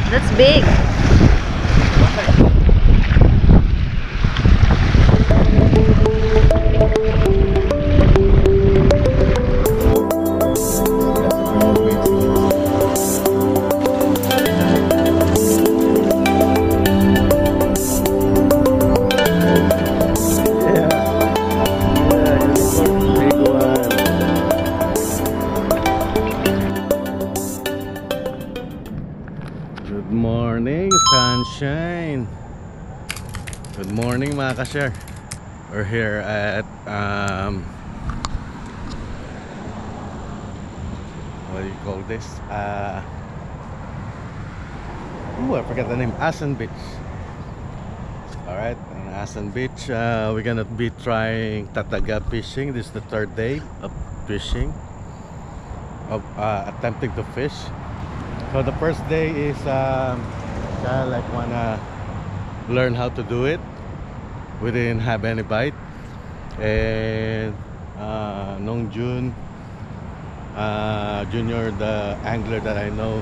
That's big. Good morning, sunshine. Good morning mga ka-share. We're here at what do you call this? I forgot the name. Asan Beach. Alright, in Asan Beach, we're gonna be trying Tataga fishing. This is the third day of fishing, of attempting to fish. So the first day is kinda like wanna learn how to do it. We didn't have any bite. And Nong June Junior, the angler that I know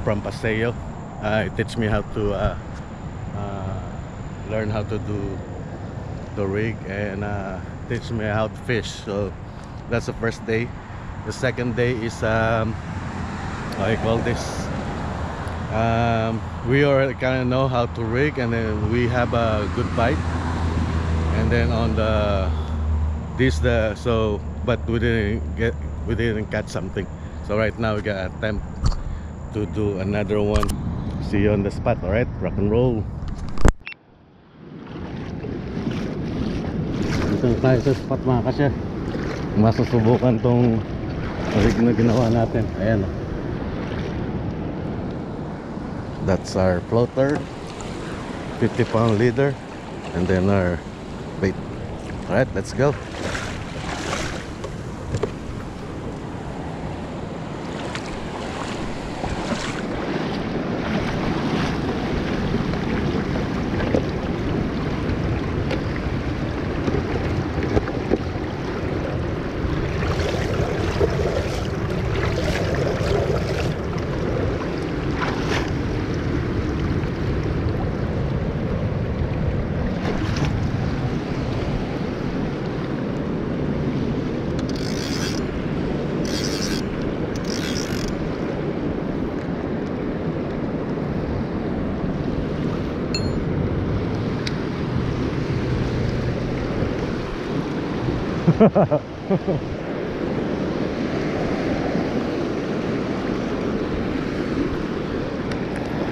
from Paseo, teach me how to learn how to do the rig and teach me how to fish. So that's the first day. The second day is how I call this, we already kind of know how to rig, and then we have a good bite, and then on the but we didn't catch something. So right now we gotta attempt to do another one. See you on the spot. All right, rock and roll. Dito tayo sa spot mga kasya. Masusubukan tong rig na ginawa natin. Ayan. That's our floater, 50-pound leader, and then our bait. Alright, let's go.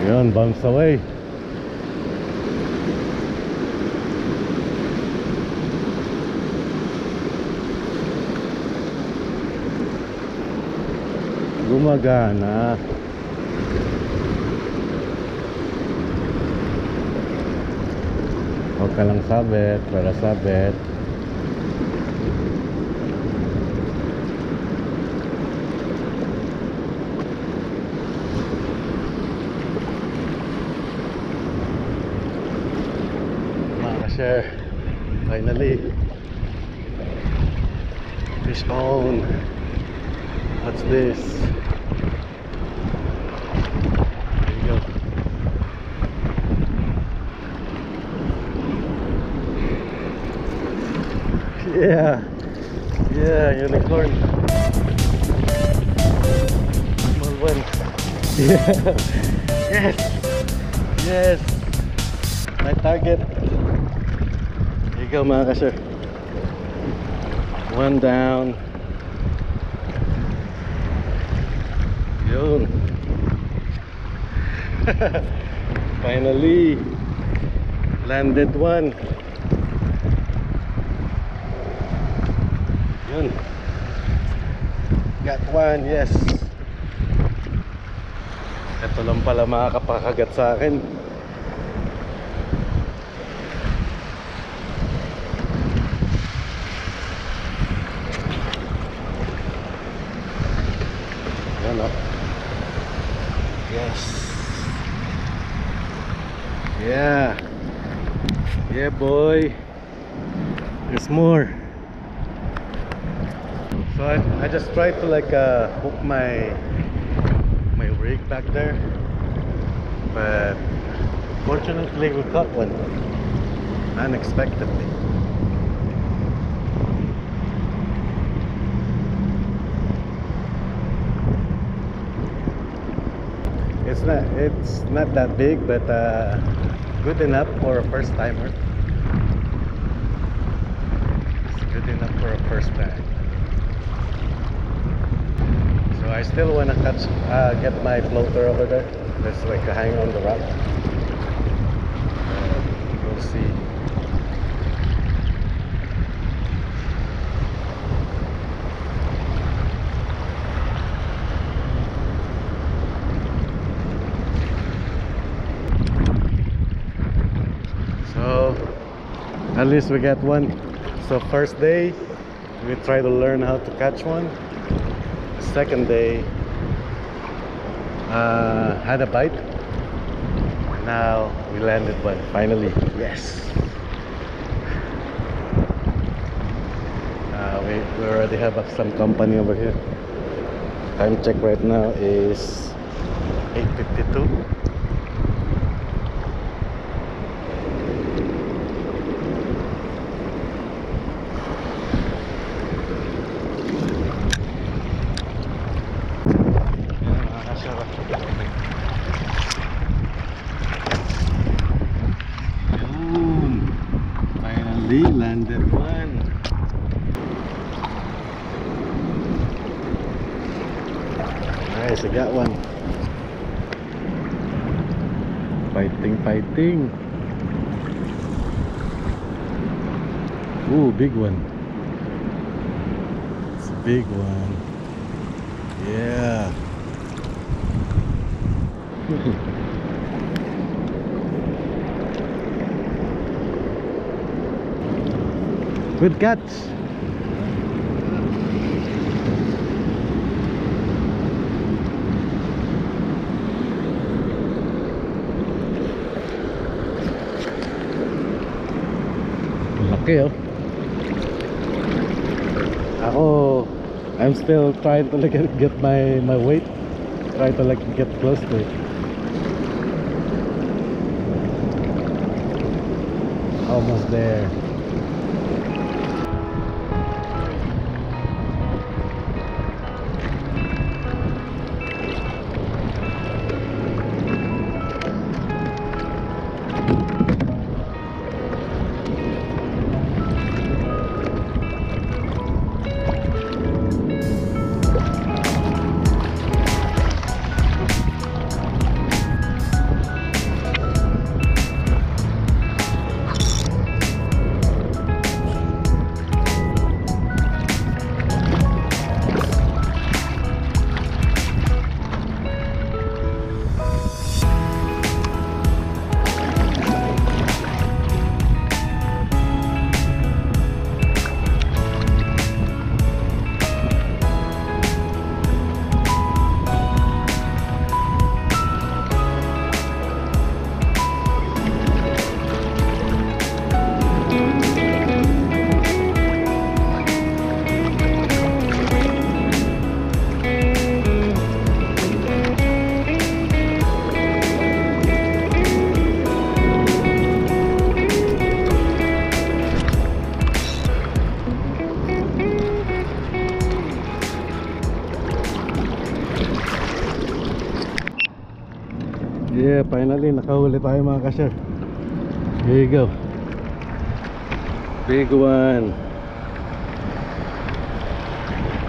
Yun, bounce away. Gumagana. Huwag ka lang sabit para sabit. Finally, fish on. What's this? There you go. Yeah, unicorn. Small one. Yeah. Yes, my target. Go mga kasir. One down. Yun. Finally landed one. Yun. Got one, yes. Ito lang pala makakapakagat sa akin. Yes. Yeah boy. There's more. So I just tried to like hook my rig back there, but fortunately we caught one unexpectedly. It's not that big, but good enough for a first timer. It's good enough for a first time. So I still want to catch, get my floater over there. There's like a hang on the rock. We'll see. So at least we got one. So first day we try to learn how to catch one. Second day had a bite. Now we landed one finally. Yes. We already have some company over here. Time check right now is 8:52. Boom! Finally landed one. Nice, I got one. Fighting. Ooh, big one. It's a big one. Yeah. Good catch. Laki oh. I'm still trying to like get my weight. Try to like get close to it. Almost there. Yeah, finally nakahuli tayo mga ka-share. Here you go. Big one.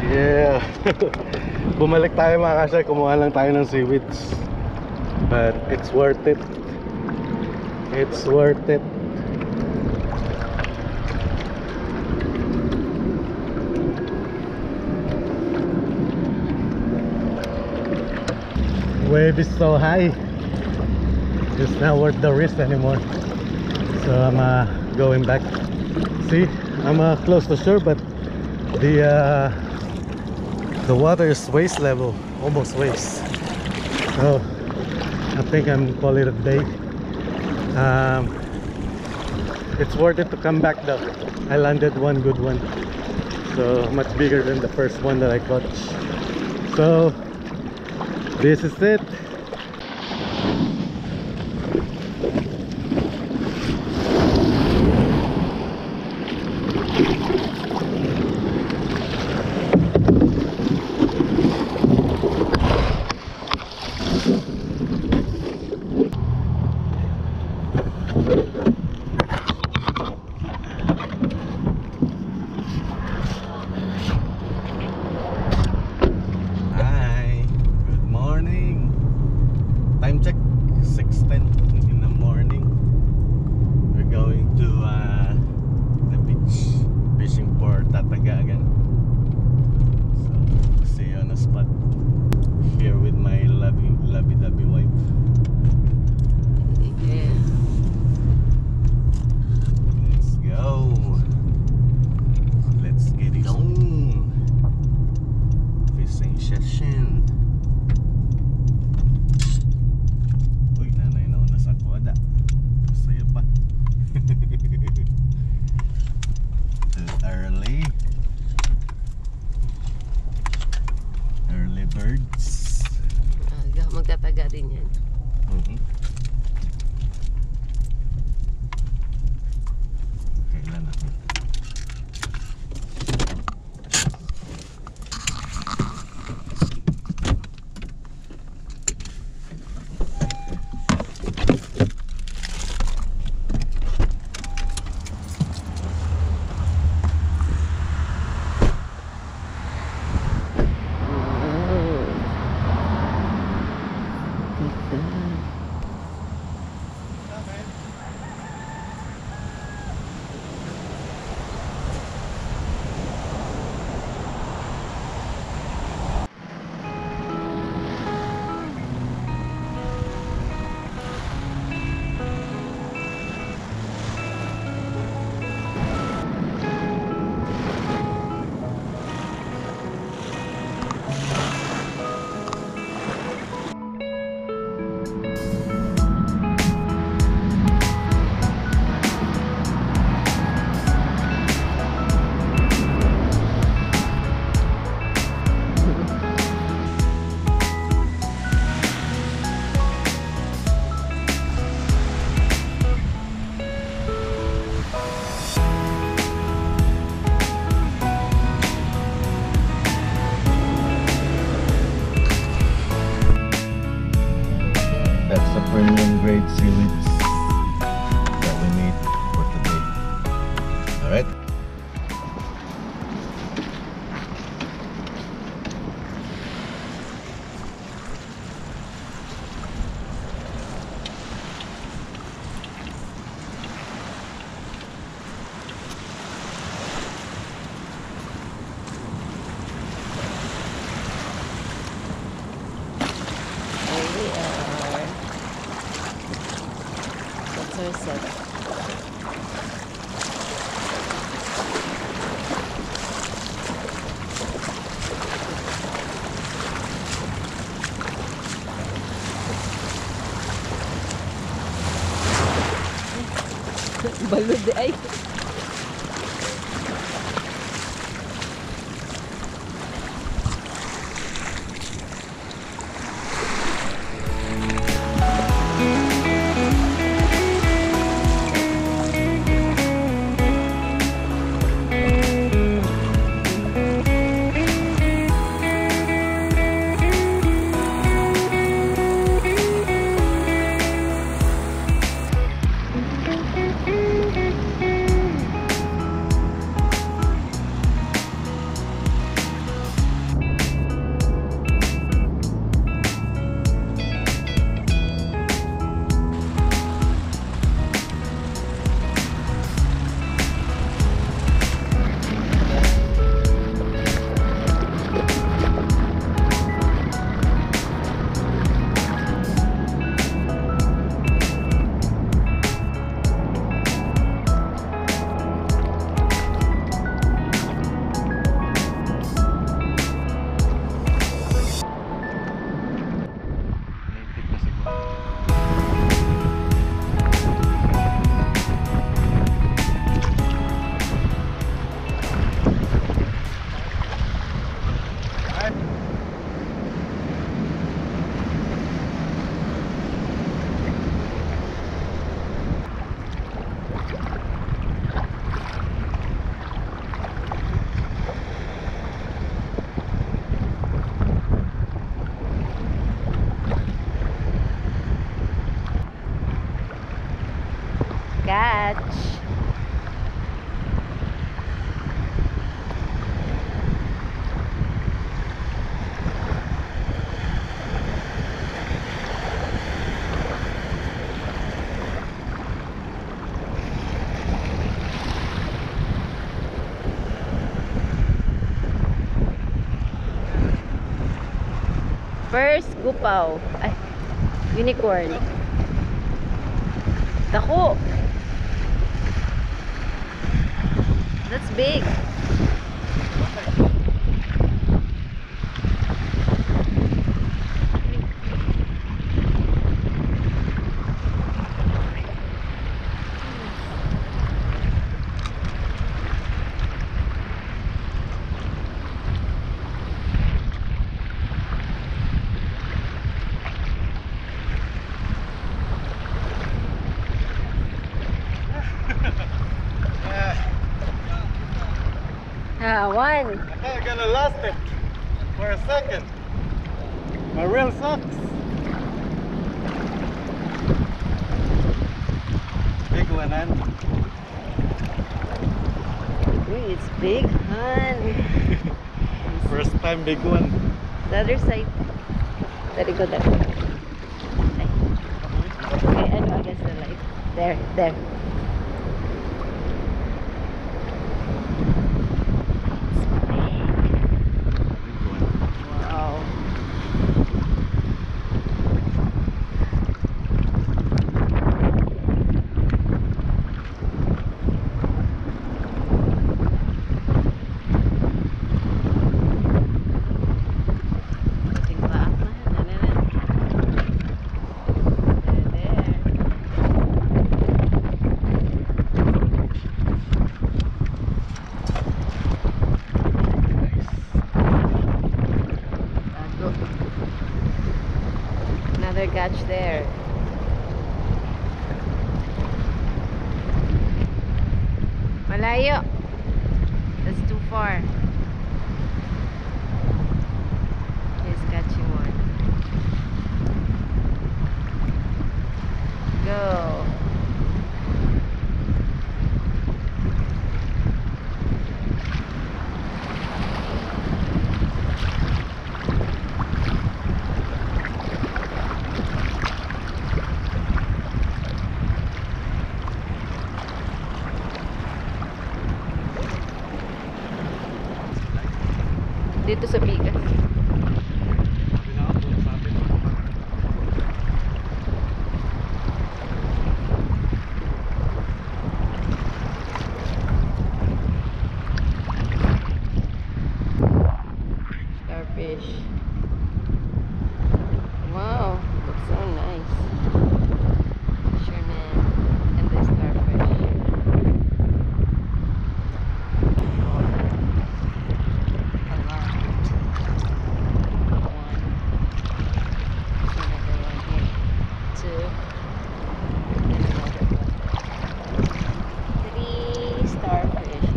Yeah. Bumalik tayo mga ka-share. Kumuha lang tayo ng seaweeds. But it's worth it. It's worth it. Wave is so high. It's not worth the risk anymore. So I'm going back. See, I'm close to shore, but the water is waist level, almost waist. So I think I'm calling it a day. It's worth it to come back though. I landed one good one, so much bigger than the first one that I caught. So this is it. Hi, good morning. Time check 6:10 in the morning. We're going to the beach, fishing for tataga again. So see you on the spot here with my lovey-dovey wife. Yeah. Let's go. Let's get it on. Fishing session. Uy, nanay na una sa kuwada. Masaya pa. Early. Early birds. Magtataga din yan. Kailan ako? That's the premium grade seaweeds that we need for today. Alright? There we are. That's our setup. Balud ay. catch. First, gupaw. Ay, unicorn. Dako. That's big. One. I'm gonna lost it for a second. My reel sucks. Big one, and Uy, it's big, hun. first time big one. The other side. There you go, there. Ay. Okay, ano against the light? There, there. Wow. Puting baak na. There. Tago. Another catch there. Malayo. That's too far. He's catching one. Go. Dito sa bigas. Starfish. Wow, looks so nice. Fisherman and the starfish. A lot. One. There's another one here. Two. And another one. Three starfish.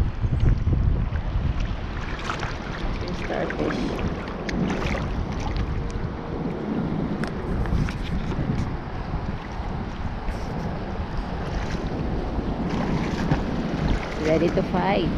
Three starfish. Ready to fight.